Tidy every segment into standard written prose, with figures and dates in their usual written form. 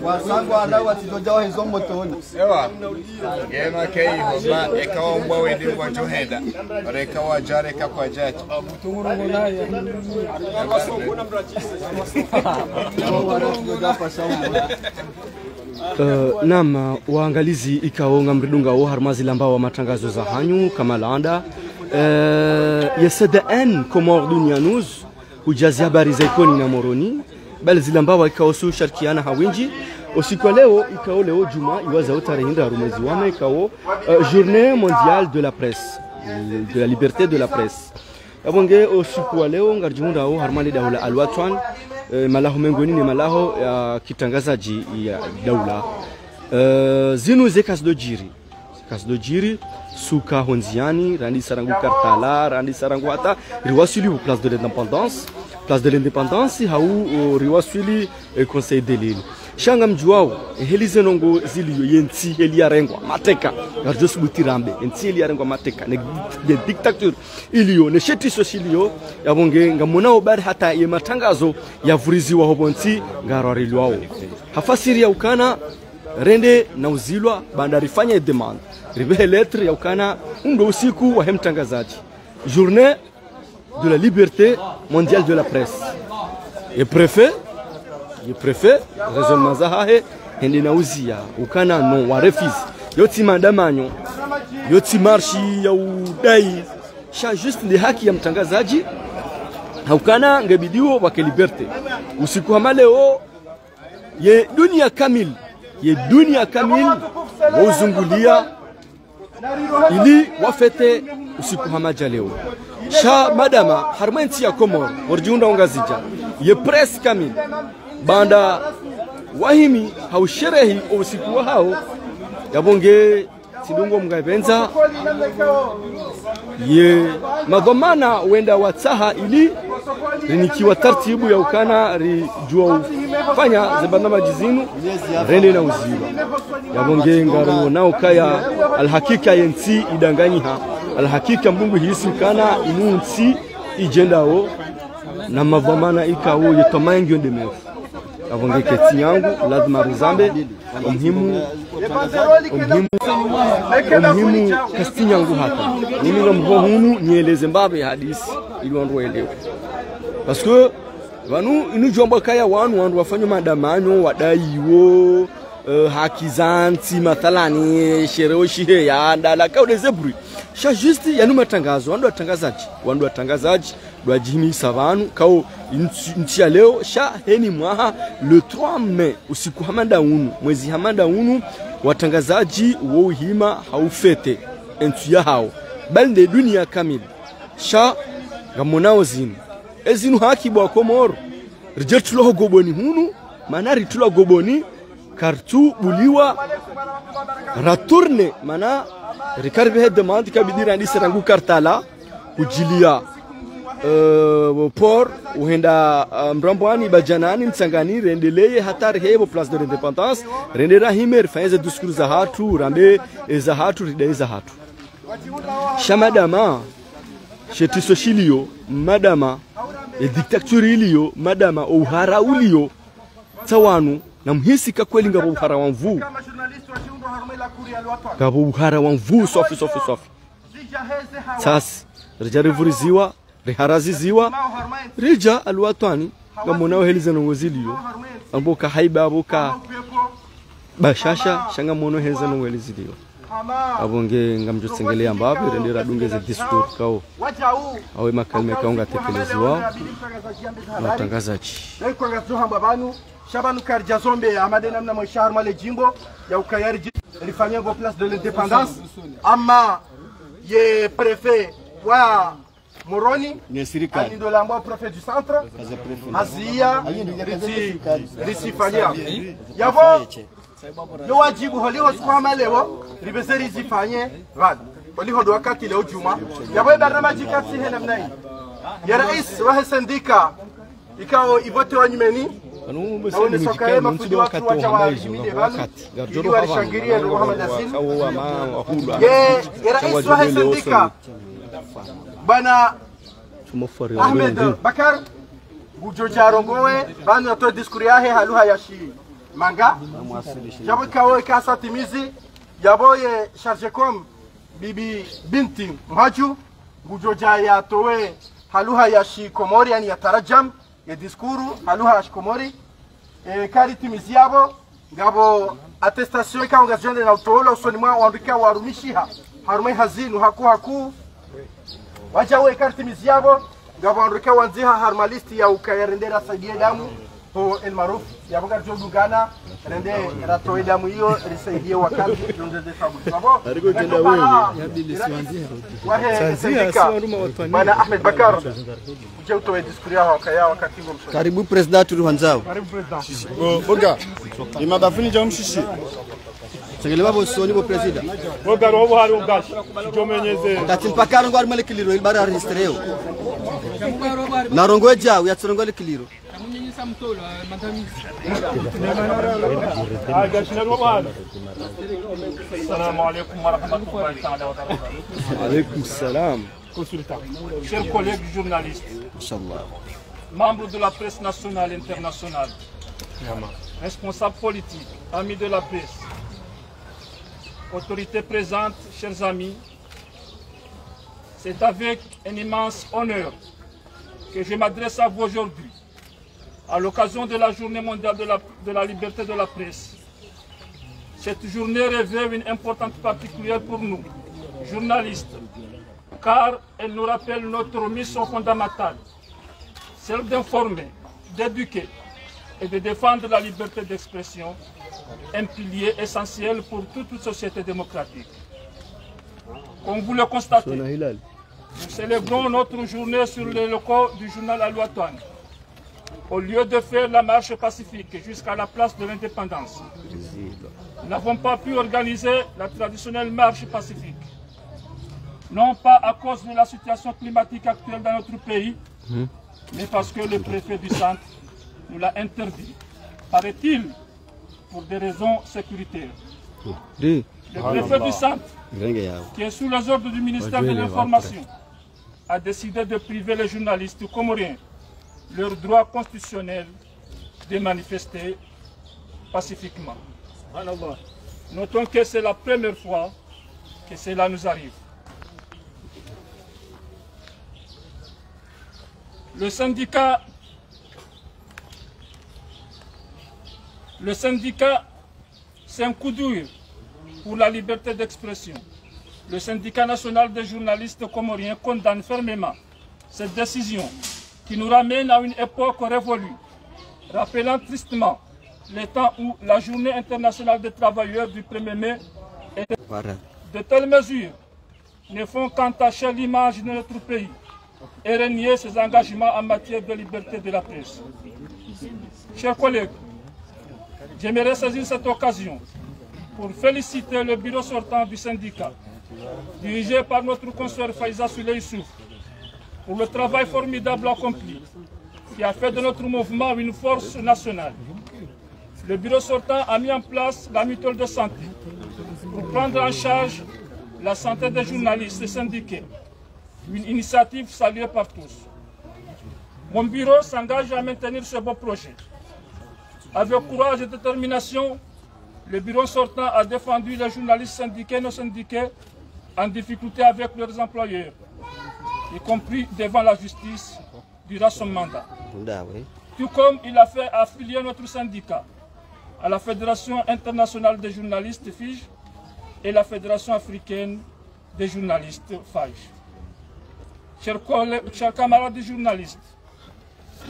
Wasangu anao watidoja hizo motoni. Ewa. Yema kei homa ekawa mbwa wendi kwa johenda. Rekawa jareka kwa jaji. Tunguru ngolaya. Naam, waangalizi ikaonga mridunga wo harmazi lambao wa matangazo za hanyu kama landa YSDN Comore Dunia News hujazi habari za ikoni na moroni bali zilambao ikaosu sharikiana hawinji usiku leo ikao leo juma iwaza tarehe nda rumezi wame ikao journée mondiale de la presse de la liberté de la presse abonge usiku leo ngarjunda wo harmali daula alwatwan malaho mengoni ni malaho ya kitangazaji ya daula zinu ze kasdojiri suka honziani randi sarangu kartala randi sarangu hata riwasuli au place de l'indépendance hau riwasuli conseil de l'île shanga mjuao helizenongo ziliyo yenti heliarengwa mateka garjos butirambe yenti heliarengwa mateka ne dictature iliyo ne sheti socialio yabonge ngamonao bari hata ye matangazo yavuriziwa hobonti ngarwarilwao hafasiri ya ukana rende na uzilwa bandarifanya demand ribe lettre ya ukana ndo usiku wa hemtangazaji journée de la liberté mondiale de la presse et préfet raisonnement zahahe hende nauzia ukana no wa refuse yoti mandamanyo yoti marshi ya udai sha juste de haki ya mtangazaji haukana ngebidiwo wa liberté usiku wa leo ye dunia kamil wozungulia ili wafete usiku hamaja leo sha madama harmanti ya Komoro warjiunda ongazija ye press kamil banda wahimi hausherehi usiku hao yabonge sidungo mgabenza ye madhamana wenda watsaha ili rinikiwa taratibu ya ukana rijua fanya zebana jizinu rende na uziwa yabonge ngaro nao kaya alhakika yenti idanganyiha alhakika mbungu hisi kana inunsi ijendao na madhamana ikao yetomangi ndemefu yabonge keti yangu lazima ruzambe umuhimu kastinyangu hata mimi ngamhunu nieleze mbabe hadisi ili wandu waelewe parce que vanu inujomba kaya wanu wafanya madamanyo wadaiwo hakizanti mathalani shereo shihe ya ndala kaude zebri sha juste yanu matangazo wandu watangazaji dwajihimisa vanu kao nchi ya leo sha heni mwaha le 3 mai usiku hamanda unu mwezi hamanda unu watangazaji wouhima haufete entu ya hao balde dunia kamili sha gamonao ezinu haki bwa Komoro rijetulo goboni hunu manari tulo goboni kartu buliwa ratourne mana rikarbe demande kabidira ndi serangu kartala kujilia por uhenda mrambwani bajanani mtsangani rendeleye hatari hebo place de l'indépendance rendera himer faise discours za hatu rambe za hatu ridai za hatu shamadama sheti socialio madama e dictature iliyo madama uhara ulio tawanu na mhisi kakweli ngabo uhara wanvu sofi sasa rijarivuriziwa riharaziziwa rija alwatani ngamonao heliza nongoziliyo amboka haiba aboka bashasha shanga mono heliza nongoziliyo abonge ngamjutsengelea ambapo rendera dungeze discours kao awe makalme kaonga tekeleziwa matangazaji Shabanu Karja Zombe amadena mna mwishar male jimbo ya ukayari rifanya go place de l'indépendance ama ye préfet wa Moroni ni de la préfet du centre Azia risifanya yavo yo wajibu holiho kwa leo ribezeri zifanye vad holiho wakati leo juma yavo barnamaji kati hena mnai ya rais wa sindika ikao ivote wa nyimeni naone sokae mafuji watu wacha wa jimine vanu ili walishangiria na Muhammad Yasin ya rais wa sindika bana Ahmed Bakar gujoja rongowe banu yato diskuri yahe haluha yashi manga jabo kawo kasa timizi yaboye chargecom bibi binti mhaju gujoja yatowe haluha yashi komori yani ya tarajam ya diskuru haluha yashi komori kari timizi yabo ngabo attestation ka ngazende na utolo usoni mwa wandika warumishiha harumai hazinu haku wajawe kari timizi yabo ngabo wandika wanziha harmalisti ya ukayarendera saidie damu ho el maruf ya bonga jodungana rende ratoe damu hiyo risaidie wakazi jondeze sabu sabo ariko tenda wewe ya bilisi wanziha wahe sindika bana Ahmed Bakar uje utoe diskuri yao kaya wakati ngo msho Karibu president Ruhanzao. Karibu president boga imadafini ja mshishi Segele babo soni bo president boga robo hari ugash jomenyeze Kati mpakaro ngo arimale kiliro ilbara registreo Na rongo jao ya tsorongo kiliro Assalamu alaikum wa rahmatullahi ta'ala wa barakatuh. Alaykoum salam. Consultant, chers collègues journalistes, Inch'Allah. membres de la presse nationale et internationale, responsables politiques, amis de la presse, autorités présentes, chers amis, c'est avec un immense honneur que je m'adresse à vous aujourd'hui, à l'occasion de la Journée mondiale de la liberté de la presse. Cette journée revêt une importance particulière pour nous, journalistes, car elle nous rappelle notre mission fondamentale, celle d'informer, d'éduquer et de défendre la liberté d'expression, un pilier essentiel pour toute société démocratique. Comme vous le constatez, nous célébrons notre journée sur les locaux du journal Al-Watan. Au lieu de faire la marche pacifique jusqu'à la place de l'indépendance, nous n'avons pas pu organiser la traditionnelle marche pacifique. Non pas à cause de la situation climatique actuelle dans notre pays, mais parce que le préfet du centre nous l'a interdit, paraît-il, pour des raisons sécuritaires. Le préfet du centre, qui est sous les ordres du ministère de l'Information, a décidé de priver les journalistes comoriens leur droit constitutionnel de manifester pacifiquement. Notons que c'est la première fois que cela nous arrive. Le syndicat, c'est un coup dur pour la liberté d'expression. Le syndicat national des journalistes comoriens condamne fermement cette décision qui nous ramène à une époque révolue, rappelant tristement les temps où la journée internationale des travailleurs du 1er mai était. De telles mesures ne font qu'entacher l'image de notre pays et renier ses engagements en matière de liberté de la presse. Chers collègues, j'aimerais saisir cette occasion pour féliciter le bureau sortant du syndicat, dirigé par notre consoeur Faiza Souley Youssouf, pour le travail formidable accompli, qui a fait de notre mouvement une force nationale. Le bureau sortant a mis en place la mutuelle de santé pour prendre en charge la santé des journalistes syndiqués, une initiative saluée par tous. Mon bureau s'engage à maintenir ce beau projet. Avec courage et détermination, le bureau sortant a défendu les journalistes syndiqués et non syndiqués en difficulté avec leurs employeurs, y compris devant la justice durant son mandat. Tout comme il a fait affilier notre syndicat à la Fédération internationale des journalistes FIJ et la Fédération africaine des journalistes FAJ. Chers camarades journalistes,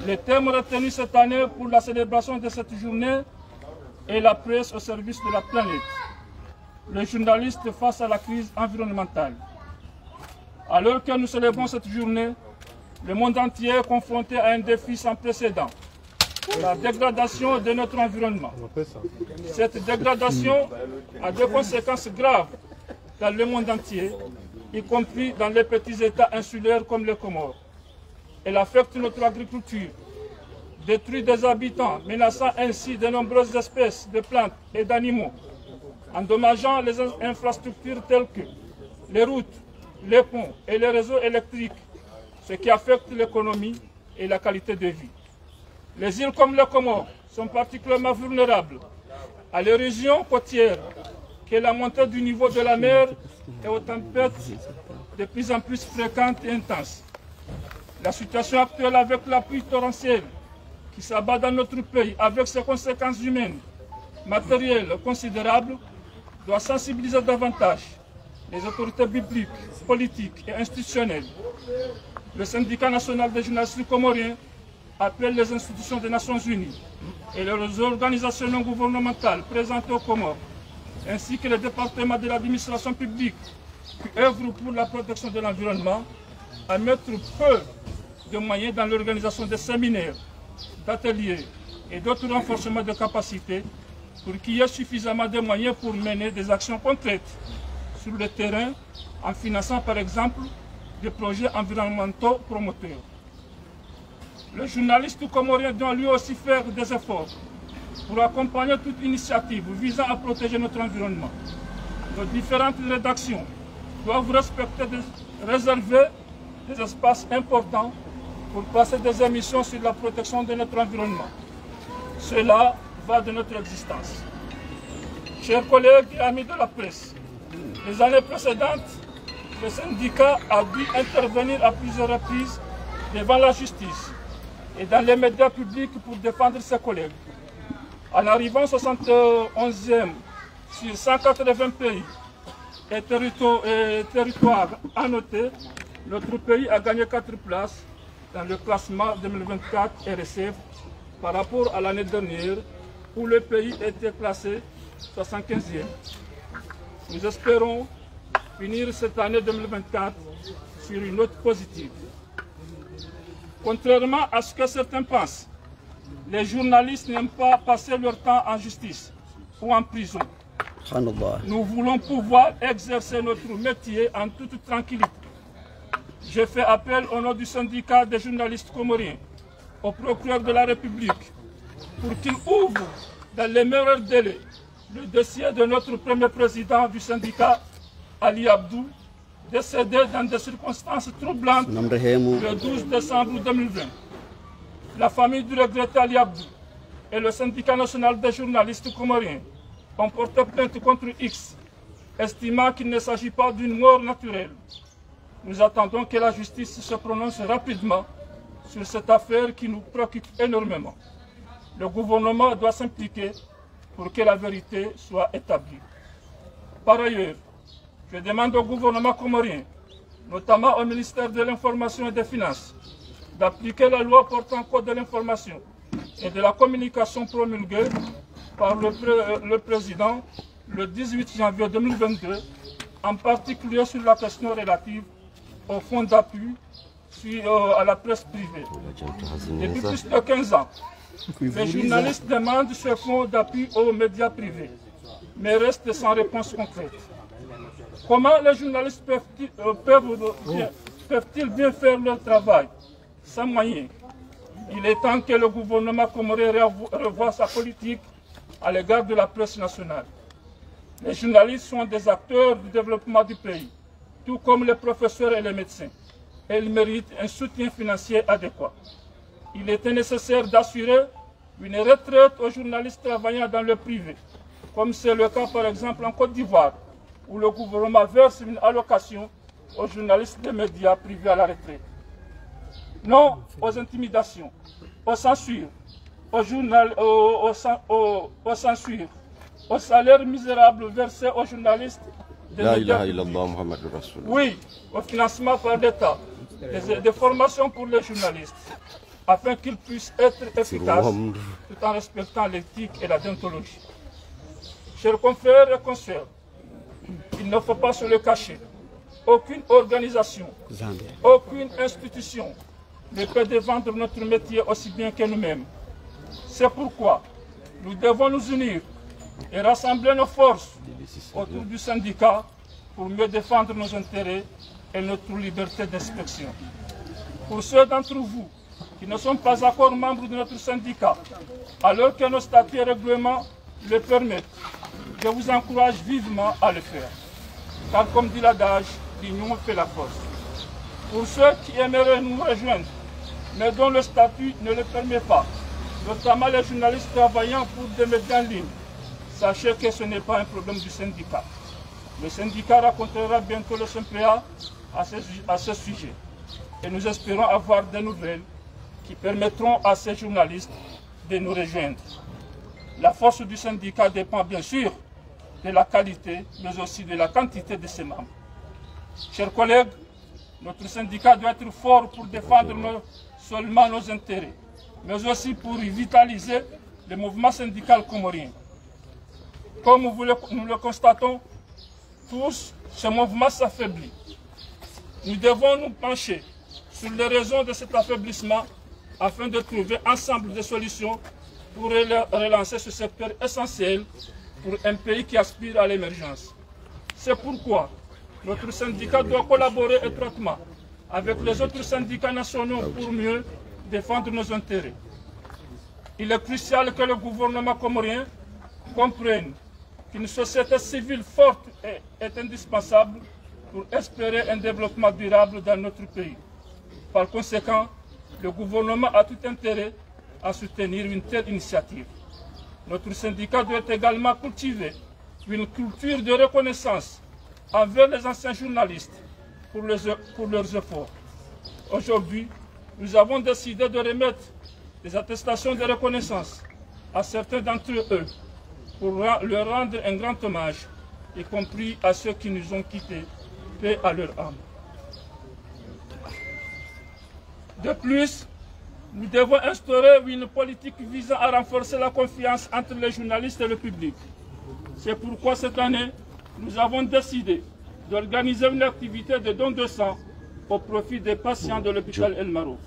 le thème retenu cette année pour la célébration de cette journée est la presse au service de la planète. Le journaliste face à la crise environnementale. Alors que nous célébrons cette journée, le monde entier est confronté à un défi sans précédent, la dégradation de notre environnement. Cette dégradation a des conséquences graves dans le monde entier, y compris dans les petits États insulaires comme les Comores. Elle affecte notre agriculture, détruit des habitants, menaçant ainsi de nombreuses espèces de plantes et d'animaux, endommageant les infrastructures telles que les routes, les ponts et les réseaux électriques, ce qui affecte l'économie et la qualité de vie. Les îles comme les Comores sont particulièrement vulnérables à l'érosion côtière, qui est la montée du niveau de la mer et aux tempêtes de plus en plus fréquentes et intenses. La situation actuelle avec la pluie torrentielle qui s'abat dans notre pays avec ses conséquences humaines, matérielles considérables, doit sensibiliser davantage les autorités publiques, politiques et institutionnelles. Le syndicat national des journalistes comoriens appelle les institutions des Nations Unies et les organisations non gouvernementales présentes aux Comores, ainsi que les départements de l'administration publique qui œuvrent pour la protection de l'environnement, à mettre peu de moyens dans l'organisation des séminaires, d'ateliers et d'autres renforcements de capacités pour qu'il y ait suffisamment de moyens pour mener des actions concrètes sur le terrain en finançant par exemple des projets environnementaux promoteurs. Le journaliste comorien doit lui aussi faire des efforts pour accompagner toute initiative visant à protéger notre environnement. Nos différentes rédactions doivent réserver des espaces importants pour passer des émissions sur la protection de notre environnement. Cela va de notre existence. Chers collègues et amis de la presse, les années précédentes, le syndicat a dû intervenir à plusieurs reprises devant la justice et dans les médias publics pour défendre ses collègues. En arrivant 71e sur 180 pays et territoires annotés, notre pays a gagné 4 places dans le classement 2024 RSF par rapport à l'année dernière où le pays était classé 75e. Nous espérons finir cette année 2024 sur une note positive. Contrairement à ce que certains pensent, les journalistes n'aiment pas passer leur temps en justice ou en prison. Nous voulons pouvoir exercer notre métier en toute tranquillité. Je fais appel au nom du syndicat des journalistes comoriens au procureur de la République pour qu'il ouvre dans les meilleurs délais le dossier de notre premier président du syndicat, Ali Abdou, décédé dans des circonstances troublantes le 12 décembre 2020. La famille du regretté Ali Abdou et le syndicat national des journalistes comoriens ont porté plainte contre X, estimant qu'il ne s'agit pas d'une mort naturelle. Nous attendons que la justice se prononce rapidement sur cette affaire qui nous préoccupe énormément. Le gouvernement doit s'impliquer pour que la vérité soit établie. Par ailleurs, je demande au gouvernement comorien, notamment au ministère de l'Information et des Finances, d'appliquer la loi portant code de l'information et de la communication promulguée par le président le 18 janvier 2022, en particulier sur la question relative au fonds d'appui à la presse privée. Depuis plus de 15 ans, les journalistes demandent ce fonds d'appui aux médias privés, mais restent sans réponse concrète. Comment les journalistes peuvent-ils bien faire leur travail sans moyens? Il est temps que le gouvernement comorien revoie sa politique à l'égard de la presse nationale. Les journalistes sont des acteurs du développement du pays, tout comme les professeurs et les médecins. Et ils méritent un soutien financier adéquat. Il était nécessaire d'assurer une retraite aux journalistes travaillant dans le privé, comme c'est le cas par exemple en Côte d'Ivoire, où le gouvernement verse une allocation aux journalistes des médias privés à la retraite. Non aux intimidations, aux censures, aux censures, aux salaires misérables versés aux journalistes des médias privés. Oui, au financement par l'État, des formations pour les journalistes, afin qu'ils puissent être efficaces tout en respectant l'éthique et la déontologie. Chers confrères et consoeurs, il ne faut pas se le cacher. Aucune organisation, aucune institution ne peut défendre notre métier aussi bien que nous-mêmes. C'est pourquoi nous devons nous unir et rassembler nos forces autour du syndicat pour mieux défendre nos intérêts et notre liberté d'expression. Pour ceux d'entre vous qui ne sont pas encore membres de notre syndicat, alors que nos statuts et règlements le permettent, je vous encourage vivement à le faire. Car comme dit l'adage, l'union fait la force. Pour ceux qui aimeraient nous rejoindre, mais dont le statut ne le permet pas, notamment les journalistes travaillant pour des médias en ligne. Sachez que ce n'est pas un problème du syndicat. Le syndicat racontera bientôt le SYMPLEA à ce sujet. Et nous espérons avoir des nouvelles qui permettront à ces journalistes de nous rejoindre. La force du syndicat dépend bien sûr de la qualité, mais aussi de la quantité de ses membres. Chers collègues, notre syndicat doit être fort pour défendre seulement nos intérêts, mais aussi pour revitaliser le mouvement syndical comorien. Comme nous le constatons tous, ce mouvement s'affaiblit. Nous devons nous pencher sur les raisons de cet affaiblissement afin de trouver ensemble des solutions pour relancer ce secteur essentiel pour un pays qui aspire à l'émergence. C'est pourquoi notre syndicat doit collaborer étroitement avec les autres syndicats nationaux pour mieux défendre nos intérêts. Il est crucial que le gouvernement comorien comprenne qu'une société civile forte est indispensable pour espérer un développement durable dans notre pays. Par conséquent, le gouvernement a tout intérêt à soutenir une telle initiative. Notre syndicat doit également cultiver une culture de reconnaissance envers les anciens journalistes pour leurs efforts. Aujourd'hui, nous avons décidé de remettre des attestations de reconnaissance à certains d'entre eux pour leur rendre un grand hommage, y compris à ceux qui nous ont quittés, paix à leur âme. De plus, nous devons instaurer une politique visant à renforcer la confiance entre les journalistes et le public. C'est pourquoi cette année, nous avons décidé d'organiser une activité de don de sang au profit des patients de l'hôpital El Marouf.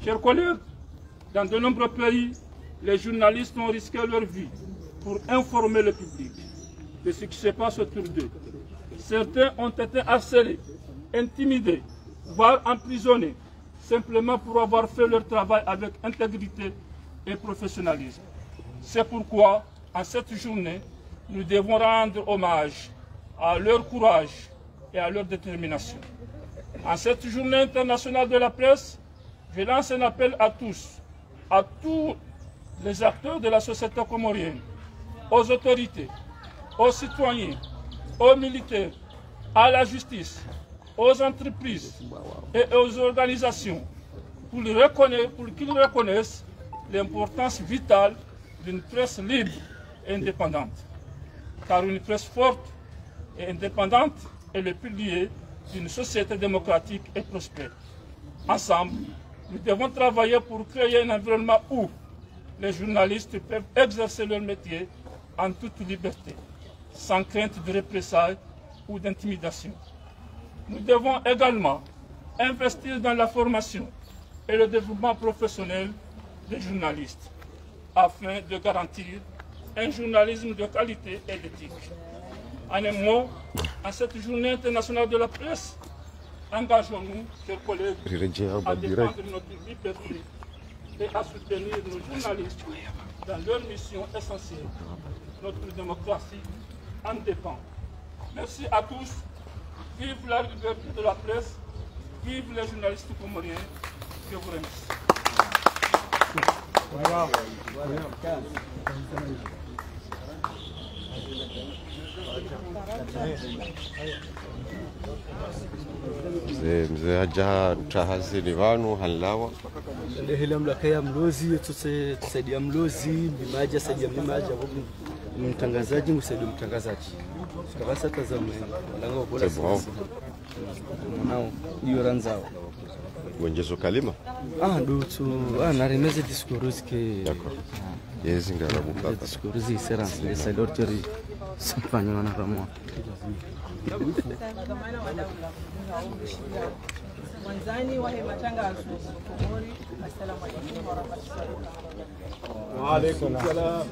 Chers collègues, dans de nombreux pays, les journalistes ont risqué leur vie pour informer le public de ce qui se passe autour d'eux. Certains ont été harcelés, intimidés, voire emprisonnés, simplement pour avoir fait leur travail avec intégrité et professionnalisme. C'est pourquoi, en cette journée, nous devons rendre hommage à leur courage et à leur détermination. En cette journée internationale de la presse, je lance un appel à tous les acteurs de la société comorienne, aux autorités, aux citoyens, aux militaires, à la justice, aux entreprises et aux organisations pour qu'ils reconnaissent l'importance vitale d'une presse libre et indépendante. Car une presse forte et indépendante est le pilier d'une société démocratique et prospère. Ensemble, nous devons travailler pour créer un environnement où les journalistes peuvent exercer leur métier en toute liberté, sans crainte de représailles ou d'intimidation. Nous devons également investir dans la formation et le développement professionnel des journalistes, afin de garantir un journalisme de qualité et d'éthique. En un mot, à cette journée internationale de la presse, engageons-nous, chers collègues, à défendre notre liberté et à soutenir nos journalistes dans leur mission essentielle. Notre démocratie en dépend. Merci à tous. Vive la liberté de la presse. Vive les journalistes comoriens. Je vous remercie. mzee haja chahazi livanu halawa Lehela mlaka ya mlozi tusaidia mlozi bimaja saidia bimaja mtangazaji msaidia mtangazaji kabisa tazama lango bora sana nao hiyo ranzao wenjezo kalima ndo tu naremeze discours que d'accord yezi ngarabuka discours sera c'est l'auteur s'accompagne na kama Mwanzani wa matangazo Komori. Assalamu alaykum wa rahmatullahi wa barakatuh.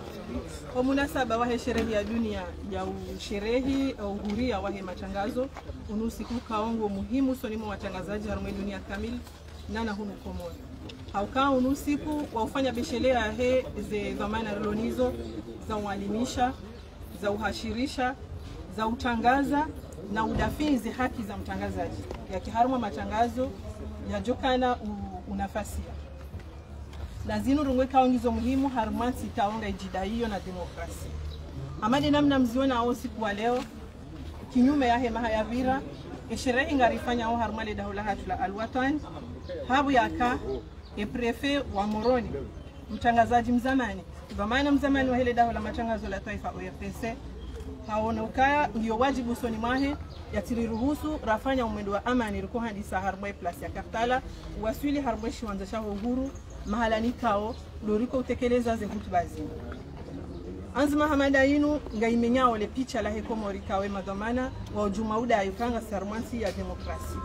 Kwa munasaba wa sherehe ya dunia ya usherehi uhuria wa matangazo unusiku kaongo muhimu sonimo watangazaji harumwe dunia kamili nana hunu Komori. Haukaa unusiku wa ufanya beshelea ze dhamana rolonizo za ualimisha, za uhashirisha, za utangaza na udafizi haki za mtangazaji ya kiharuma matangazo ya jokana unafasia. na zinu rungwe kaongizo muhimu harmansi taonga ijida hiyo na demokrasi. Amadi namna mziona ao siku wa leo kinyume ya hema hayavira sherehe ngarifanya au harmale dahula hatula alwatan habu yaka prefe wa Moroni mtangazaji mzamani zamani mzamani wa hele dahula matangazo la taifa OFC haona ukaya ndio wajibu soni mahe yatiriruhusu rafanya umendo wa amani riko hadi saa harmwe plus ya Kartala waswili harmwe shiwanza shaho uhuru mahalani kao loriko utekeleza ze hutubazi Anzima hamada inu ngaimenyao le picha la Komori kawe madhamana wa ujumauda ayukanga sarmansi ya demokrasi.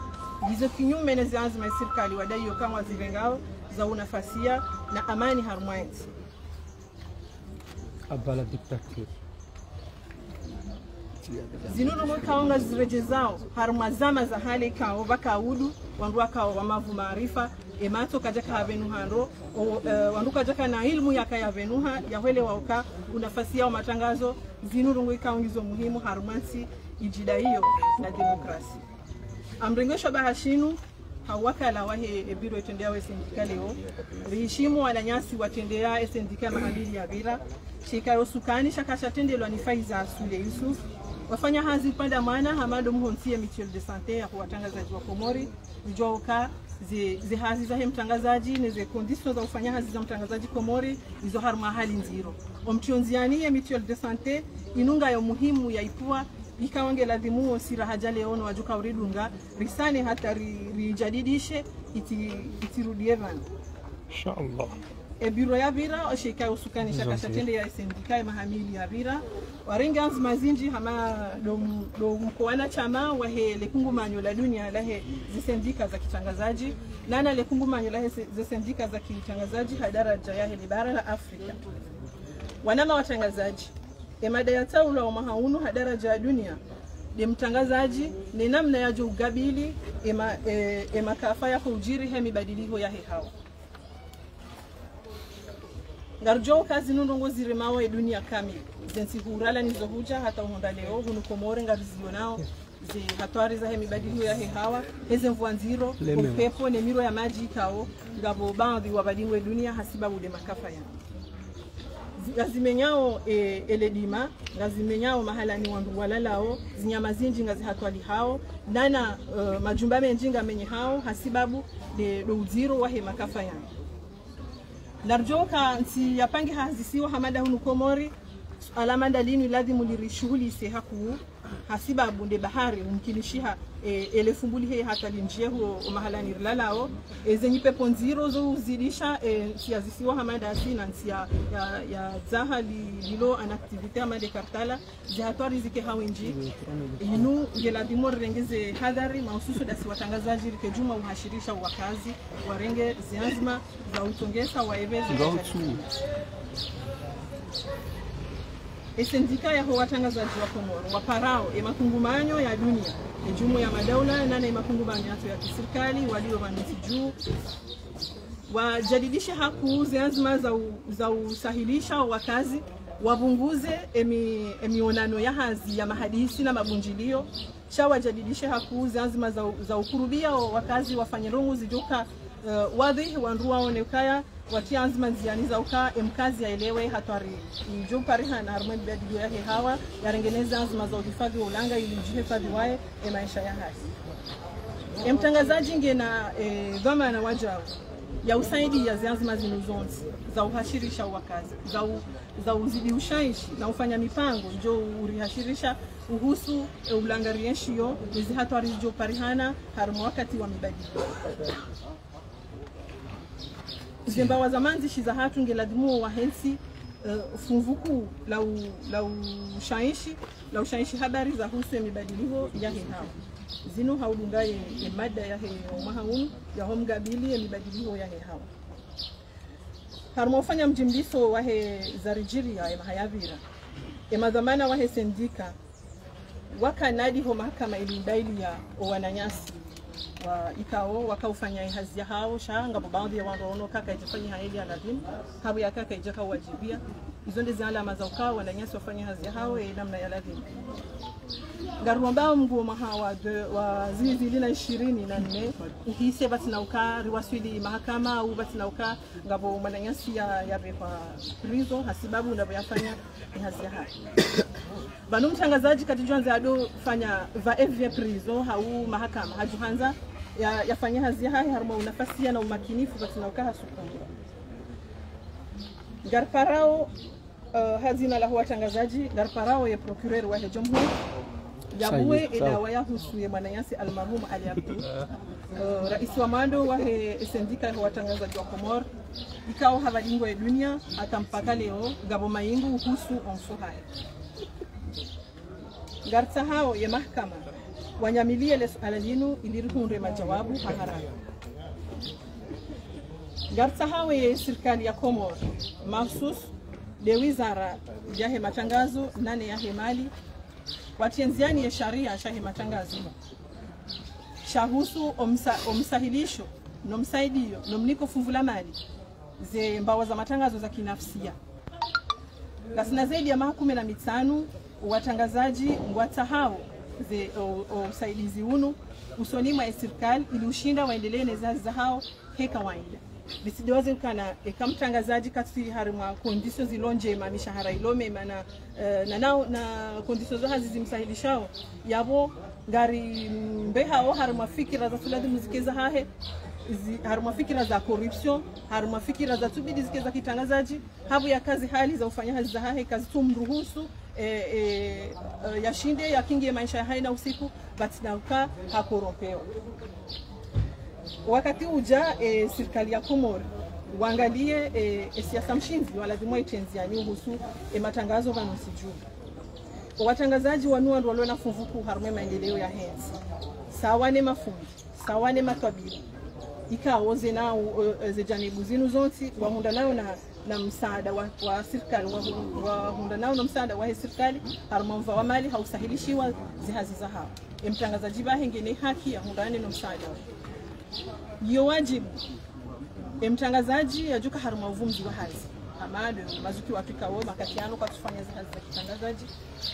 Hizo kinyume na zianzima ya serikali wadai kama zirengao za unafasia na amani harmwezi. Abala diktator. Zinuru mwakaonga zirejezao harumazama za hali kao baka udu wanduwa kao wamavu maarifa emato kajaka havenuhando wanduka jaka na ilmu yaka ya venuha ya wele wauka unafasia wa matangazo zinuru mwakaongizo muhimu harumansi ijida hiyo na demokrasi. Amrengesho bahashinu hawakala wahe ebiro etendea we sendika leo rihishimu wananyasi watendea esendika mahalili ya bira shika yosukani shakasha tendelwa ni Faiza Sule Yusuf wafanya hazi panda maana hamado mhonsia mutuelle de santé ya watangazaji wa Komori ujoka zi hazi za mtangazaji neze conditions za ufanya hazi za mtangazaji Komori hizo harma hali nziro omtionziani ya mutuelle de santé inunga ya muhimu ya ipua ikawange ladhimu osira hajale ono wajuka uridunga risane hata rijadidishe itirudie van inshallah biro ya bira oshika usukani shakasha tende ya sendika mahamili ya bira warenga mazinji hama do mkoana chama wahe lekungumanyo la dunia lahe zisendika za kitangazaji nana lekungumanyo lahe zisendika za kitangazaji hadaraja ya hili bara la Afrika wanama watangazaji emada ya taula wa mahaunu hadaraja ya dunia de mtangazaji ni namna ya ugabili ema kafa ya kujiri hemi badiliho ya hao Ngarjo kazi nundongo zirimawa ya dunia kamili zensi hurala nizohuja hata uhonda leo hunu Komore ngarizio nao zi hatuari za hemi badiliho ya hawa heze mvuanziro upepo nemiro ya maji kao ngabo baadhi wabadiliwe dunia hasiba ude makafa ya ngazimenyao eledima ngazimenyao mahala ni wandu walalao zinyama zinji ngazi hatuali hao nana majumba menjinga menye hao hasibabu de uziro wahe makafa ya Narjoka nsi yapangi hazisiwa hamada hunu Komori alama dalini ladhimu lirishuhuli sehaku hasibabu nde bahari umkilishiha elefumbuli hei hata linjie huo mahala nirlalao zenyi pepo nziro zo uzidisha siyazisiwa hamada asina nsi ya zaha lilo anaktivite hamade Kartala zihatuari zike hawenji inu ngeladhimu rengeze hadhari maususu dasi watangazaji rike juma uhashirisha wakazi warenge ziazma za utongesa waevezi Esendika ya watangazaji wa Komoro waparao makungumanyo ya dunia jumu ya madaula nana makungumanyo ya kiserikali walio vanisi juu wajadidishe haku ziazma za usahilisha wakazi wabunguze emionano ya hazi ya mahadisi na mabunjilio cha wajadidishe haku ziazma za ukurubia wakazi wafanye rongo zijoka wadhi wanrua onekaya watianzima nzianiza uka mkazi ya elewe hatari ijupariha na harmoni badiyo yake hawa yarengeneza anzima za uhifadhi wa ulanga ili jihifadhi wae maisha ya hasi mtangazaji ngena dhamana wajao ya usaidi ya zianzima zinuzonzi za uhashirisha wakazi za uzidi ushaishi na ufanya mipango njo urihashirisha uhusu ulangarienshio nizi hatari ijoparihana harmo wakati wa mibadiliko Zemba wa zamanzi shiza hatu ngeladhimu wa hensi funvuku la ushaishi habari za husu ya mibadiliho ya hao. Zinu haudungaye mada ya mahaunu ya homgabili ya mibadiliho ya hao. Harumofanya mjimbiso wa zarijiria ya mahayavira. Madhamana wa sendika wakanadi ho mahakama ilimbaili ya wananyasi. Ikao wakaufanya hazi hao shanga baadhi ya wandono kaka ijafanya haili anadhimu habu ya kaka ijaka wajibia izo ndizo alama za ukao wananyasi wafanya hazi hao namna ya lazima garomba mgu mahawa wa zili na 24 uhise basi na uka riwasili mahakama au basi na uka ngabo wananyasi ya kwa prizo hasibabu unavyoyafanya hazi hao banu mtangazaji katijuanza ado fanya va evye prizo au mahakama hajuhanza yafanya hazi hao harma nafasi na umakinifu basi na uka hasukuru garparao hazina la watangazaji garparao ya procureur wa jamhuri Yabue ila wayahusu ya manayasi almarhum Ali Abdu rais wa mando wa sendika wa watangazaji wa Komor ikao habadingo ya dunia atampaka leo gabo maingu husu onso haya garta hao ya mahakama wanyamilie les alalinu ilirihunre majawabu haraka garta hao ya serikali ya Komor mahsus de wizara ya matangazo nane ya mali watienziani ya sharia shahi matangazo shahusu omsahilisho nomsaidio nomniko fuvula mali ze mbawa za matangazo za kinafsia kasina zaidi ya 15 watangazaji ngwatahao ze usaidizi unu usonima ya serikali ili ushinda waendelee nezazi za hao heka waida bisidoze kana ekamtangazaji kasi harima conditions zilonje mishahara ilome mana na conditions zo hazi zimsahilishao yabo ngari mbehao harima fikira za fulani muzikeza hahe harima fikira za corruption harima fikira za tubidi zikeza kitangazaji habu ya kazi hali za ufanyaji za hahe kazi tumruhusu yashinde yakingie maisha haina usiku batinauka hakoropeo wakati uja serikali ya Komor waangalie siasa mshinzi lazima itenziani uhusu matangazo vanosiju watangazaji wanua ndo walona funvuku harme maendeleo ya hensi sawane mafundi sawane matwabiri ikao zena zejanibu zinu zonti wahunda nao na msaada wa serikali wahunda nao na msaada wa serikali harma mva wa mali hausahilishiwa zihazi za hao mtangazaji bahengene haki ya hundane na msaada yo wajibu mtangazaji yajuka haruma uvumzi wa hazi amado mazuki wapika wao makatiano kwa kufanya hazi za kitangazaji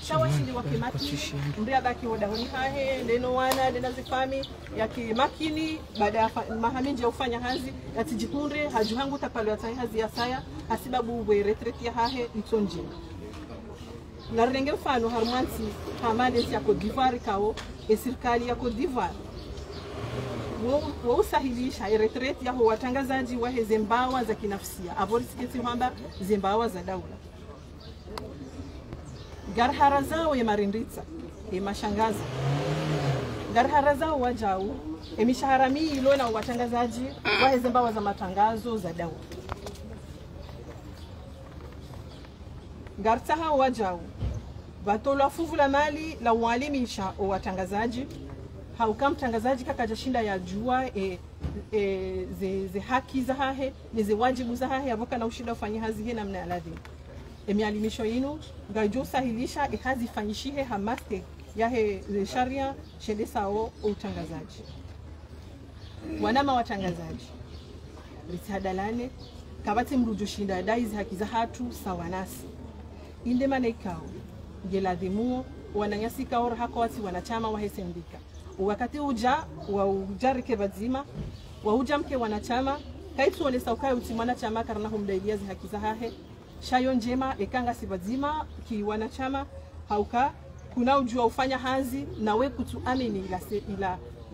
shawashili wa kimaki ndia baki wadahoni hahe ndeno wana ndena zifami ya kimakini baada ya mahamiji ya ufanya hazi yatijihunre hajuhangu tapalo ya hazi ya saya hasibabu we retreat ya hahe itonje na renge mfano harumansi hamade ya Cote d'Ivoire kao serikali ya Cote d'Ivoire usahilisha retreat ya watangazaji wa zembawa za kinafsia aborisiketi kwamba zembawa za daula garhara zao ya marinditsa mashangaza garhara zao wajau mishahara mii ilona watangazaji wa zembawa za matangazo za daula gartaha wajau batola fuvula mali la walimisha watangazaji hauka mtangazaji kaka jashinda ya jua ze haki za hahe ze wajibu za hahe avoka na ushida ufanya hazi he namna aladhi mialimisho inu ngajo sahilisha hazi fanyishihe hamaste yahe sharia shede sao utangazaji wanama watangazaji ritadalane kabati mrujo shinda dai za haki za hatu sawanasi inde maneikao geladhimuo wananyasi kaora hako wati wanachama wa hesendika wakati uja wa ujarike bazima wa uja mke wanachama kaitu wale saukai utimana chama karana humdaidia zi haki za hahe shayo njema ekanga si bazima ki wanachama hauka kuna ujua ufanya hazi na we kutu amini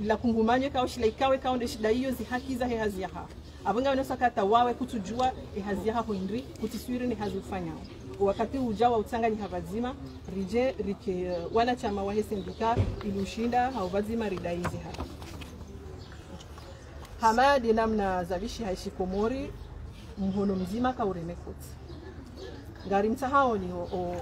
ila kungumanye kao shila ikawe kao nde shida hiyo zi haki za he hazi ya haa abunga unesakata wawe kutujua hazi ya haa indri kutiswiri ni hazi ufanya wakati ujawa utanga ni habazima rije rike wanachama wa sendika ilushinda haubazima ridaizi hapa hamadi namna zavishi haishi Komori mhono mzima kauremekoti ngari mtahao ni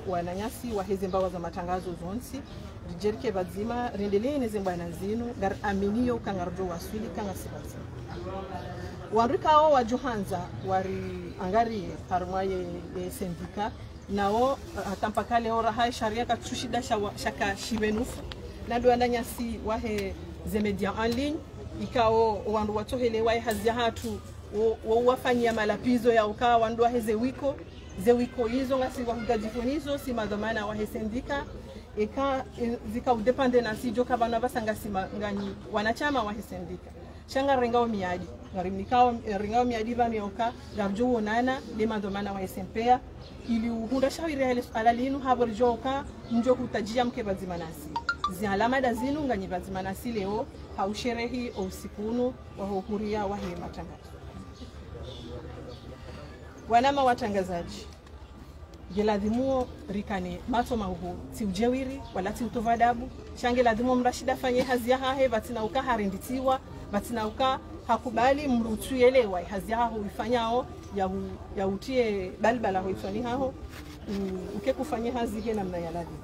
wananyasi wa mbawa za matangazo zonsi rijerike bazima rendelee nezemba na zinu gar aminio kangardo waswili kanga sibazima warikao wa Johanza wari angari harmaye sendika nao atampakale ora hai sharia katushida shaka shibenufu nado andanyasi wahe ze media en ligne ikao wandu watohele wae hazia hatu wafanyia malapizo ya ukawa wandu wahe ze wiko zewiko hizo ngasi wa kujifunizo si madhamana wa sendika eka zika udepende na sijo kabana basanga sima ngani wanachama wa sendika shanga rengao miadi ngarimnikao rengao miadi ba mioka garjo onana le madhamana wa SMPA ili uhunda shawiri alalinu habari joka njo kutajia mke bazimanasi zialama dazinu ngani bazimanasi leo hausherehi au sikunu wa hukuria wa hii matangazo wanama watangazaji geladhimuo rikane mato mahubu si ujewiri wala si utovadabu shange ladhimuo mrashida fanye hazia hahe batina uka harenditiwa batina uka hakubali mrutuelewa hazia haho ifanyao ya utie balbala hoifani haho uke kufanye hazi he namna ya ladhi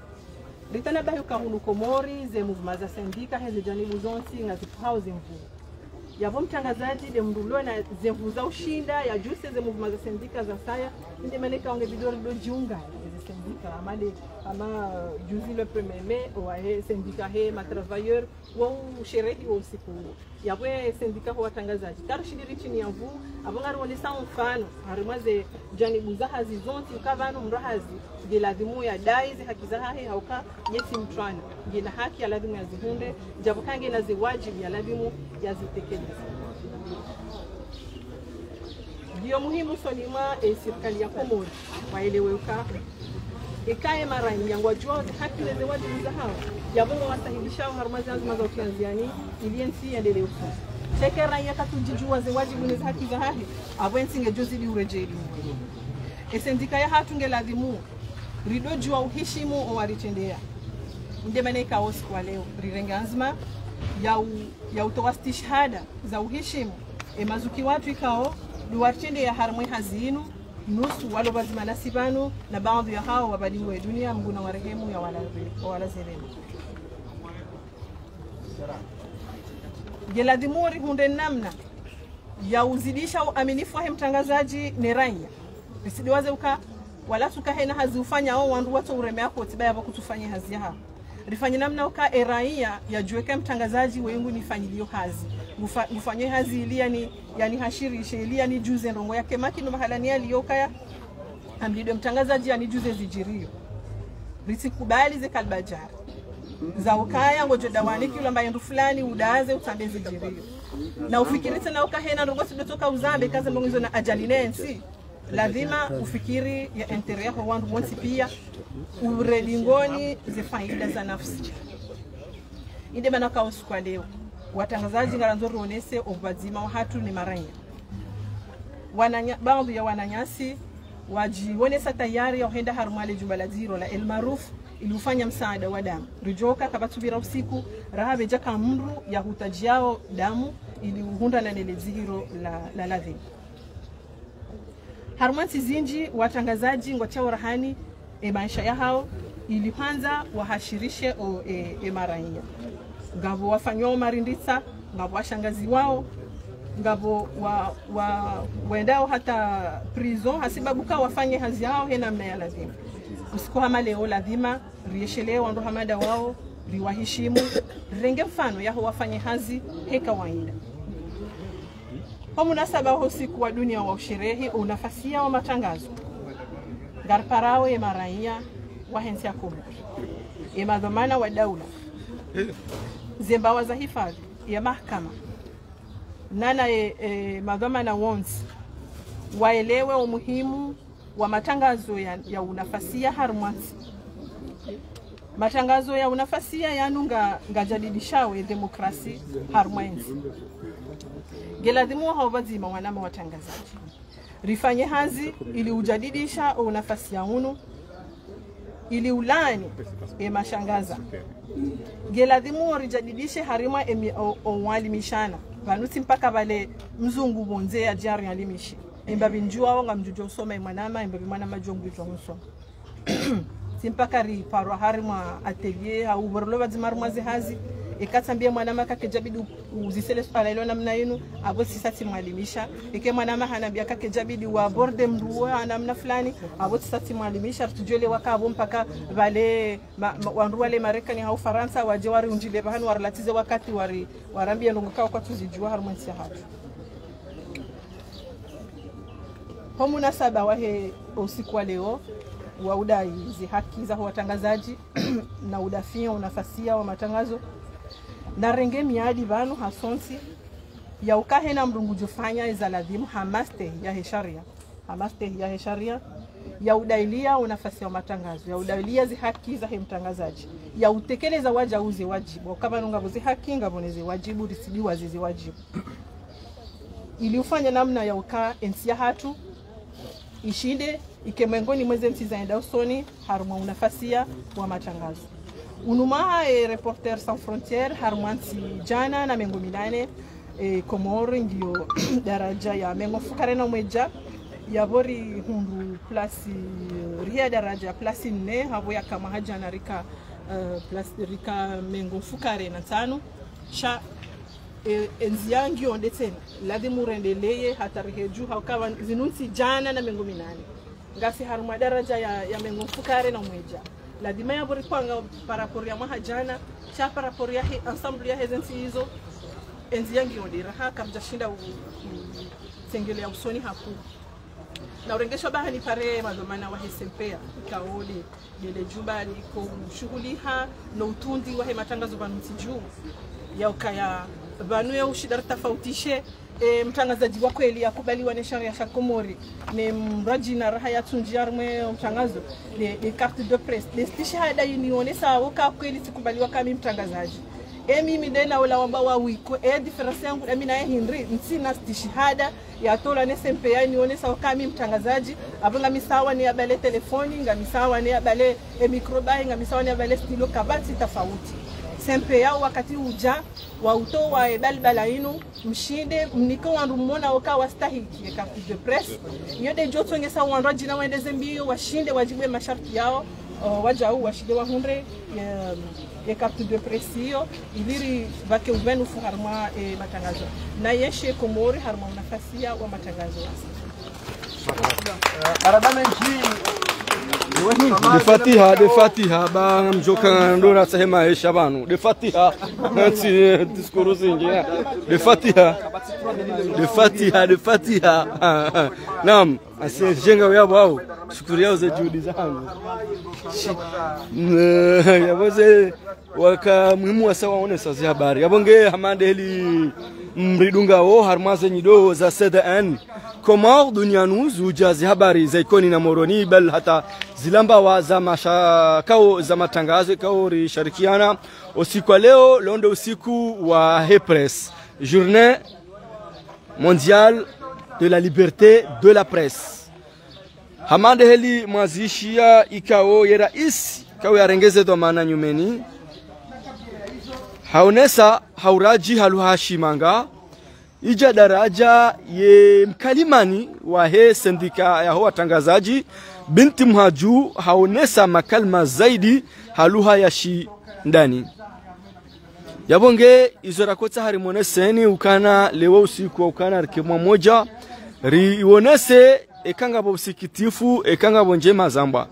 ritana bayo kahunu komori ze movement za sendika heze janibu zonsi ngazi housing mvu yavo mtangazaji de mrulo na zemvu za ushinda ya juse ze movement za sendika za saya inde maneka onge bidoro do jiunga ze sendika amale ama juzi le 1er mai wa sendika he ma travailleur wa sherehi wa usiku yavo sendika wa watangazaji tarushindiri chini ya mvu abangari wonesa mfano harimaze janibu za hazi zonti ukavano mrahazi de ladhimu ya dai ze haki za hahe hauka yesi mtwana ngina haki ya ladhimu ya zihunde jabukange na ziwajibu ya ladhimu ya zitekeleza ndio muhimu sonima serikali ya Komori waelewe uka ikae mara yangu wajua haki na ziwajibu za hao yabongo wasahilisha harumazi azma za ukianziani iliensi endelee uko chekera ya katujijua ziwajibu ni haki za hahe abwensi ngejozi di urejeli esendika ya hatunge ladhimu rido jua uheshimu o waritendea ndemane kaos kwa leo rirenganzma ya utoa shahada za uheshimu mazuki watu ikao duwatendea harmwe hazinu nusu walo bazima nasibano na baadhi ya hao wabadiwe dunia mguna warehemu ya wala zereni geladimuri hunde namna ya uzidisha uaminifu wa mtangazaji ni raia risidiwaze uka wala tukahena hazi ufanya au wandu watu ureme yako tibaya bakutufanyia hazi ha rifanye namna uka raia yajueke mtangazaji wengu nifanyilio hazi ufanye hazi ilia ni yani hashirishe ilia ni juze ndongo yake makino mahalani aliyoka ya amdido mtangazaji yani juze zijirio risikubali ze kalbajara za ukaya ngojo dawani kilo ambaye ndu fulani udaze utambeze jirio na ufikiri tena ukahena ndogo sidotoka uzambe kaza mbongizo na ajali nensi lazima ufikiri ya intere yako wandu wonsi pia uredingoni ze faida za nafsi inde manaka usiku leo watangazaji ngaranzoro onese obazima wa hatu ni maranya baadhi ya wananyasi wajionesa tayari ya henda harumale jumbala ziro la El Maruf ilifanya msaada wa damu rijoka kabatubira usiku rahabe jaka mru ya hutajiao damu ilihunda na nele ziro la ladhi harumansi zinji watangazaji ngochao rahani maisha ya hao ilianza wahashirishe maranya ngabo wafanyao marindisa ngabo washangazi wao ngabo waendao hata prison hasibabuka wafanye hazi yao hena mna ya lazima usiku hama leo lazima rieshelewa ndo hamada wao riwahishimu renge mfano yaho wafanye hazi heka wainda kwa munasaba ho siku wa dunia wa usherehi unafasia wa matangazo garparawe maraia wa hensi ya Komori madhamana wa daula zembawa za hifadhi ya mahakama nana madhamana wonsi waelewe umuhimu wa matangazo ya unafasia harumwansi matangazo ya unafasia yanunga ngajadidishawe demokrasi harumwansi geladhimu hao bazima wanama watangazaji rifanye hazi ili ujadidisha unafasia unu ili ulani mashangaza geladhimu rijadidishe harima owalimishana vanusi mpaka vale mzungu bonze ya jari alimishi embabi njua wanga mjujo usoma mwanama embabi mwanama jongu usoma simpaka ri parwa harima atelier au borlo bazimaruma hazi ikatambia mwanama kake jabidi uzisele swala namna yenu abo sisati mwalimisha ike mwanama hanabia kake jabidi wa borde mruwa namna fulani abo sisati mwalimisha tujole wakabo mpaka vale wandu wale Marekani au Faransa waje wari unjile bahani warlatize wakati warambia ndongoka kwa tuzijua harumwansi hatu kwa munasaba wahe usiku wa leo wa udai zi haki za watangazaji na udafia unafasia wa matangazo na renge miadi vanu hasonsi ya ukahe na mrungu jufanya izaladhimu hamaste ya hesharia ya udailia unafasia wa matangazo ya udailia zi haki za mtangazaji ya utekeleza waja uze wajibu kama nungabo zi haki ngaboneze wajibu risidiwa zizi wajibu ili ufanya namna ya uka ensia hatu ishinde ikemengoni mweze mtizaenda usoni haruma unafasia wa matangazo unumaa Reporter Sans Frontières harumwanti jana na mengo minane Komoro ndio daraja ya mengo fukare na mweja ya bori hundu plasi ria daraja plasi nne havo ya kama haja na rika plasi rika mengo fukare na tano sha enziangi ondeteni ladi murendeleye hatariheju haukawa zinunti jana na mengo minane ngasi haruma daraja ya mengo fukare na mweja ladima ya bori kwanga parapori ya mahajana sha parapori ya ensemble ya hezensi hizo enziangi ondira haka mjashinda tengele ya usoni haku na urengesho bahani pare madhomana wa hesempea kaole dele juba liko shughuli no utundi wa matangazo banuti juu ya ukaya banu ya ushidar tofautishe mtangazaji wa kweli akubaliwa na sharia ya Komori ni mraji na raha ya tunjiarme mtangazo de carte de presse de stishahada unione sawa ka kweli sikubaliwa kama mtangazaji mimi ndena wala wamba wa wiko difference yangu mimi na Henry msina stishahada ya tola ne SMPA nione sawa kama mtangazaji abanga misawa ni abale telefoni ngamisawa ni abale microbai ngamisawa ni abale stilo kabati tofauti SMPA wakati uja wa uto wa balbala inu mshinde mniko wanrumona waka wastahiki carte de presse yode joto ngesa wanraji na waendeze mbio washinde wajibu masharti yao wajau washinde wa hundre ya carte de presse hiyo iliri vake ubenu fu harma matangazo na yeshe Komori harma unafasia wa matangazo de Fatiha ba mjoka ndora sehema Shabanu de Fatiha nati diskuru zingi de Fatiha naam asijenga yabo au shukuri yao za juhudi zangu yaboze waka muhimu wa sawa one sazi habari yabonge hamande heli mridunga wo harmaze nyido za CDN Komor dunia nuzu jazi habari za ikoni na Moroni bal hata zilamba wa za mashakao za matangazo kao risharikiana usiku leo londo usiku wa Presse journée mondiale de la liberté de la presse hamande heli mwazishia ikao ya rais kao yarengeze domana nyumeni haonesa hauraji haluhashimanga ija daraja ye mkalimani wa sendika ya watangazaji binti mhaju haonesa makalma zaidi haluha yashi ndani yabonge izorakota harimonese ukana lewa usiku ukana rikimwa moja rionese ekanga bo usikitifu ekanga bonje mazamba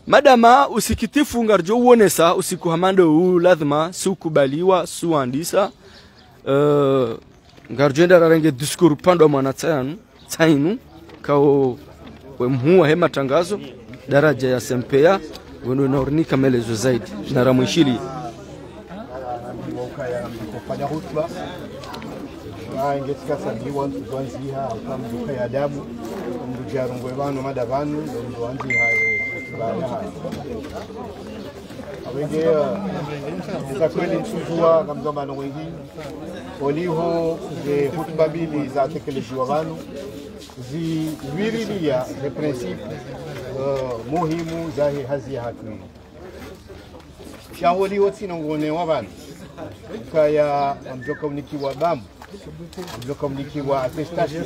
madama usikitifu ngarjo uonesa usiku hamando lazima sukubaliwa suandisa ngarjenda range diskuru pando mwana tsainu kao wemhuwa hema tangazo daraja ya SMPA wono naurnika melezo zaidi na ramwishili kufanya hotuba ingetika sandiwa tuanziha kama ya adabu mbujarungwe bano madavanu ndo anzi hayo awenge za kweli msujua kama bano wengi oliho de hotuba bili za tekelejiwa bano ziwirilia de principe muhimu za hazi hatu shaoliho tinongone wabano kaya mjoka unikiwa bamu mjoka unikiwa attestation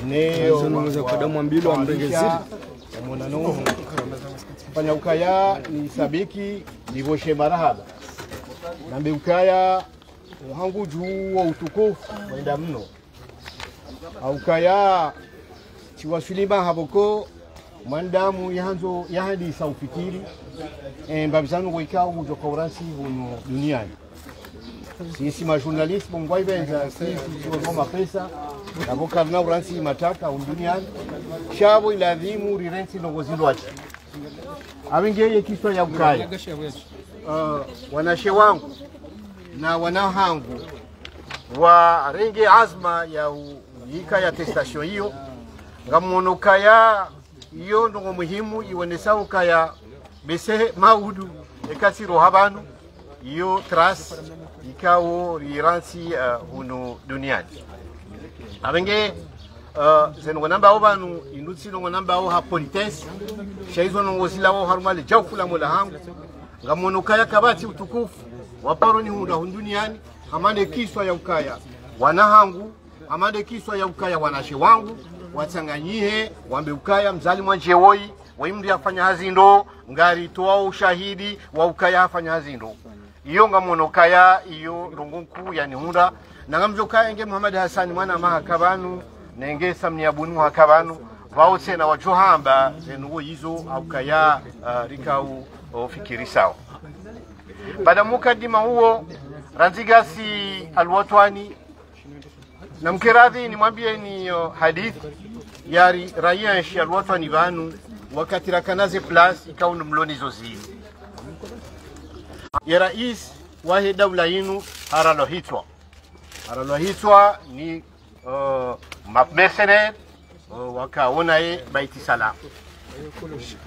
neo unaweza kudamu mbilo amregezidi mwana no fanya ukaya ni sabiki nivoshe marahaba nambe ukaya hangu juu wa utukufu wenda mno ukaya chiwasulima haboko mandamu yahanzo yahadi saufikiri mbabizano wikao mjoka uransi huno duniani sisi majournalist mongwai benza sisi tuongoma pesa na bokarna uransi mataka unduniani shabo iladhimu rirensi nongozilwaji awingeye kiswa ya ukaya wanashe wangu na wanahangu wa renge azma ya yika ya testation hiyo ngamono kaya hiyo ndongo muhimu iwonesa ukaya bese maudu ekasiro habanu hiyo tras ikawo riransi huno duniani abenge zeno namba obanu indutsi no namba o ha politesse shaizo no wosilawo harumale jawfula mola hangu ngamono kaya kabati utukufu waparoni hunda duniani amande kiswa ya ukaya wanahangu amande kiswa ya ukaya wanashe wangu watsanganyihe wambe ukaya mzali mwanje woi waimri afanya hazindo ngari toa ushahidi wa ukaya afanya hazindo iyo ngamono kaya iyo ndongonku yani hunda nangamjo kaya nge Muhammad Hassan mwana mahakabanu nenge samni abunu hakabanu vaotse na wajohamba zenugo hizo aukaya rikau fikiri sawa baada mukadima huo Ranzigasi Alwatwani na mkiradhi nimwambie ni hadith ya raia ya Alwatwani vanu wakati rakanaze plus ikaunu mloni zozili ya rais wahe dawla yinu haralohitwa ni mercenaire wakaona ye baiti salam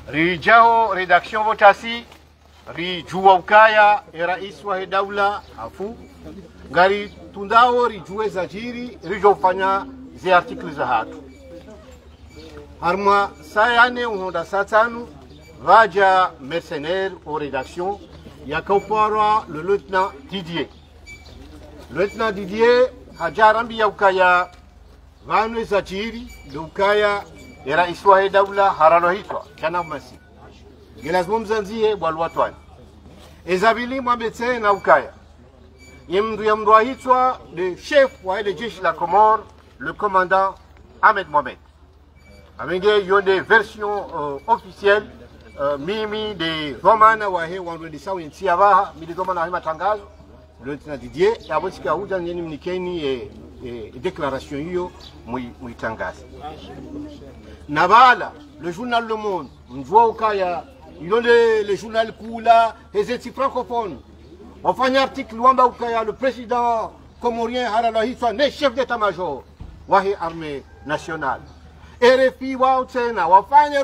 rijaho redaction votasi rijua ukaya rais wa dawla afu ngari tundao rijue zajiri rijofanya zi article za hatu harma sayane uhonda satanu vaja mercenaire au rédaction yakopara le lieutenant Didier hajarambi ya ukaya vanu zajiri ukaya rais wa dawla haralohitwa kana masi gelazmo mzanzie Alwatwani ezabili mwambetse na ukaya yemdu yamdoahitwa le chef wa le jeshi la Comore le commandant Ahmed Mohamed amenge yonde version officielle mimi de romana wa he wando sawa ntiabaha mili romana ha matangazo le lieutenant Didier yabosika huja nyeni mnikeni déclaration hiyo muitangaza nabala le journal Le Monde mjua ukaya ils ont les journaux Kula, les études francophones. On fait un article où le président comorien Haralahi soit né chef d'état-major de l'armée nationale. RFI, on fait un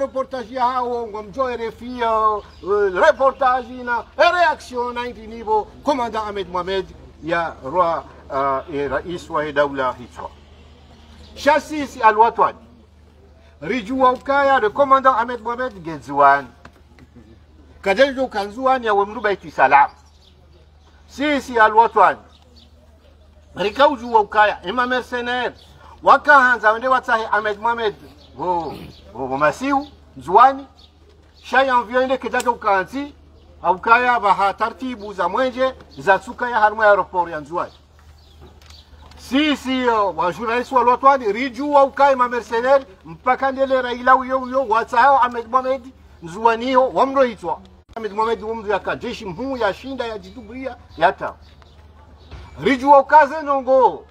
reportage, RFI, reportage, réaction à un niveau, commandant Ahmed Mohamed, il y a roi Iswa Daoula Hitwa. Chassis Alwatwani. Rijua ukaya, le commandant Ahmed Mohamed Gezouane. Kajenjo kanzuani ya wemru baiti salam sisi Alwatwani rikauju wa ukaya ima mercenaire wakahanza wende watahe Ahmed Mohamed masiu zuani shaya enviende kejajo ukanzi ukaya baha tartibu za mwenje za tsuka ya harma ya aeroport ya nzuani sisi wa journalist wa Alwatwani riju wa ukaya ima mercenaire mpaka ndele Raila uyo watahe Ahmed Mohamed nzuaniho wamro hitwa Ahmed Mohamed umri yaka jeshi mhuu ya shinda ya jitubria yata rijua ukaze nongo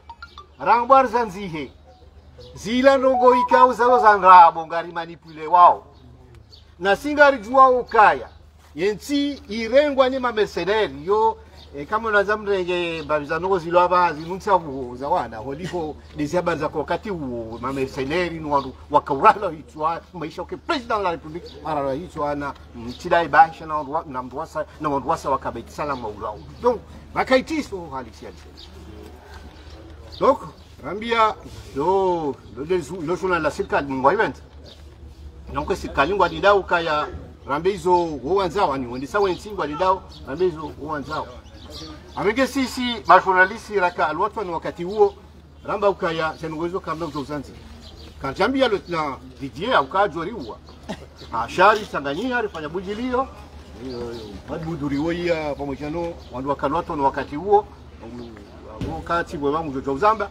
rangbar zanzihe zila nongo ikao zao zanrabo ngari manipule wao na singa rijua ukaya yenti irengwa ni mamercenaire yo kama unazamrenge babiza nongo zilo aba zinunsa vuo za wana holiko dizaba za wakati huo mamercenaire ni wandu wakaurala hitwa maisha ke president la republique ara hitwa na mtidai basha na mdwasa na wandwasa wakabeti salama ulao donc bakaitiso halisia donc rambia le journal la circa ngwa event donc serikali ngwa didao kaya rambizo uanzao ni wendisa wensingwa didao rambizo uanzao amenge sisi majournalisti raka Alwatwani wakati huo ramba ukaya senuwezo kamba uzanzi kanjambia lieutenant Didier ukajoriwa ashari Tanganyika alifanya bujilio baduduriwo ya pamoja no wandu wakalwatwa wakati huo wakati bwa mjojo uzamba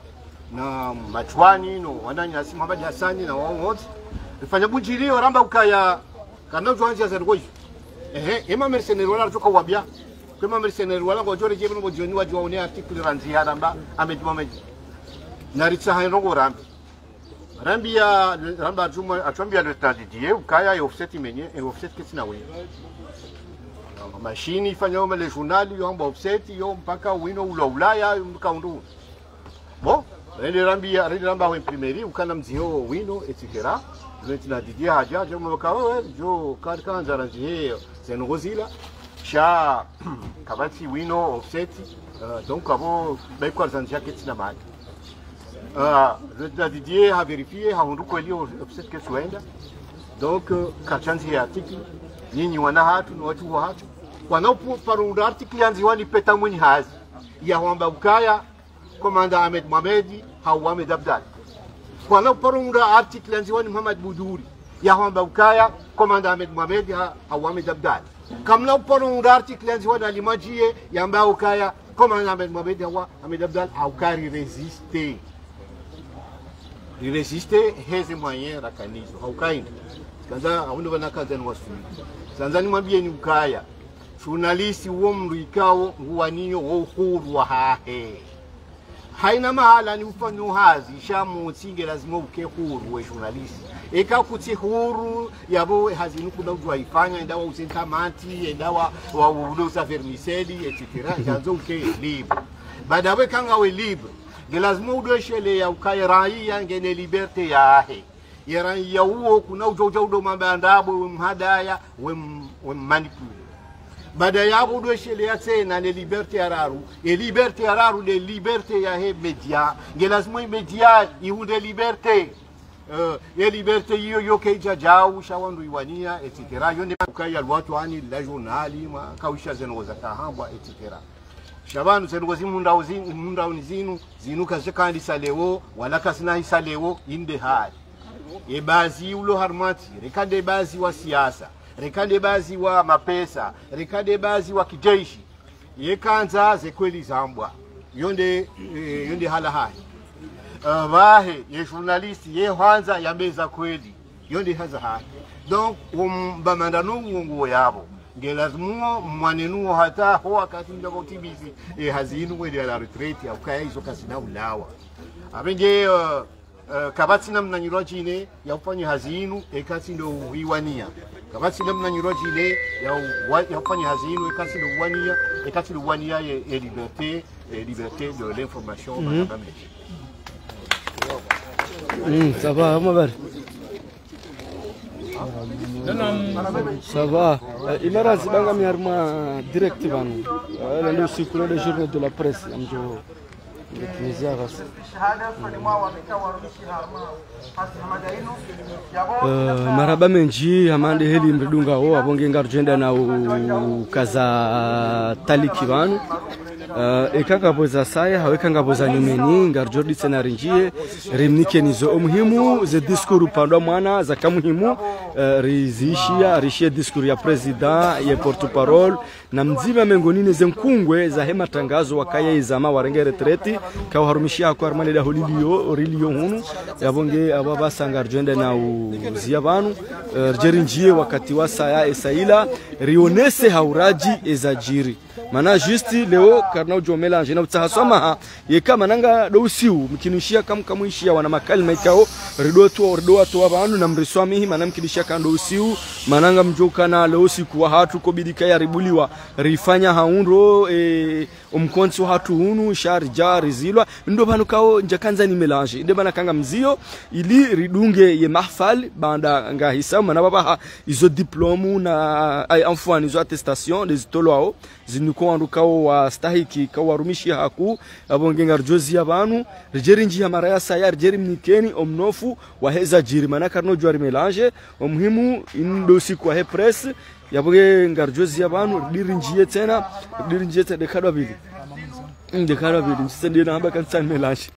na machwani no wananya si Muhammad Hassan na wao wote alifanya bujilio ramba ukaya kana uanzi za ngoyi ema mercenaire wala kutoka wabia kama mercenaire wala ngojore jebe no joni wajwa one article ranzi haramba Mohamed na ritsa hainrongo rambi ya ramba juma atwambia le tandidie ukaya ya offset imenye e offset kitsina wewe mashini ifanya oma le journal yo amba offset yo mpaka wino ulaya mkaundu bon rende ramba wa imprimerie ukana mzio wino etc. Tina didia haja jo mkawe jo kanza ranzi zenogozila sha kabati wino offset donc abo baikwa zanjia kitsina mali le Didier a vérifié, a rendu kweli offset que suenda. Donc kachanzi ya article nyinyi wana hatu ni watu wa hatu wanapo parunda article yanzi wani peta mwenye hazi ya wamba ukaya komanda Ahmed Mohamed Ahmed Abdal wanapo parunda article yanzi wani Muhammad Buduri ya wamba ukaya komanda Ahmed Mohamed Ahmed Abdal kamna parunda article yanzi wani Alimajie ya wamba ukaya komanda Ahmed Mohamed Ahmed Abdal aukari résister. Il résistait hezi moyen rakanizo haukaenda kanza aundo banakaza ni wasu sanzani mwambie ni ukaya journalist wo mruikao nguwaninyo wo huru wa hahe haina mahala ni ufanyo hazi shamu tsinge lazima uke huru we journalist eka kuti huru yabo hazinu kuna ujwa ifanya endawa usentamati endawa wa udosa vermiceli etc. janzo uke libre badawe kanga we libre lazima udweshele ya ukaye raia ngene liberte ya ahe ya raia huo kuna ujojo mabandabo we mhadaya we manipule baada ya udweshele ya tena ne liberte araru e liberte araru de liberte ya he media lazima media ihude liberte ya liberte hiyo yoke jajau shawandu iwania etc. yone ukaye watu ani la journali ma kawisha zenoza kahambwa etc. Shabanu zengozi munda zinu kashakandi salewo wala kasina hisalewo inde hali ebazi ulo harmati rekade bazi wa siasa rekade bazi wa mapesa rekade bazi wa kijeshi yekanza zekweli zambwa yonde hala hai vahe ye journalist ye hanza yambeza kweli yonde haza hai donc bamandanu nguo yabo ngelazimu mwanenuo hata ho wakati ndabo tibizi hazinu wele la retraite au kaya hizo kasina ulawa abenge kabati namna nyirojine ya ufanye hazinu ekati ndo uiwania kabati namna nyirojine ya ufanye hazinu ekati ndo uwania ekati ndo uwania e liberté de l'information ça va Mabari ça va. Imarazi banga miarma direct vanu. La ndio siku de journée de la presse amjo Tunisia basi. Maraba menji amande heli mridunga ho abonge ngarjenda na ukaza taliki vanu. Ekanga boza saya hawekanga boza nyumeni ngarjodi senarinjie rimnike nizo umuhimu ze diskuru pandwa mwana za kamuhimu rishia diskuru ya president ya porte-parole na mzima mengonine ze nkungwe za hema tangazo wakaya izama warenge retreti kwa harumishia kwa armane da rilio hunu yabonge ababa sangarjenda na uzia banu jerinjie wakati wa saya esaila rionese hauraji ezajiri mana justi leo karnao jo melange na utsahasoma yeka mananga do usiu mkinushia kamuishia wana makali maikao rido to abantu na mriswami mana mkinushia kando usiu mananga mjoka na leo siku wa hatu kobidika ya ribuliwa rifanya haundo umkonso hatu hunu sharja rizilwa ndo banu kao njakanza ni melange inde bana kanga mzio ili ridunge ye mahfal banda nga hisa mana baba izo diplomu na ay enfant izo attestation des tolwao zinuko andukao wa stahiki kawarumishi haku abonge ngarjozi abantu rijerinji ya maraya sayar jerimnikeni omnofu wa heza jirimana karno jwari melange omuhimu indo siku he press yabonge ngarjozi abantu dirinjiye tena dekadwa bili sende na haba kansa melange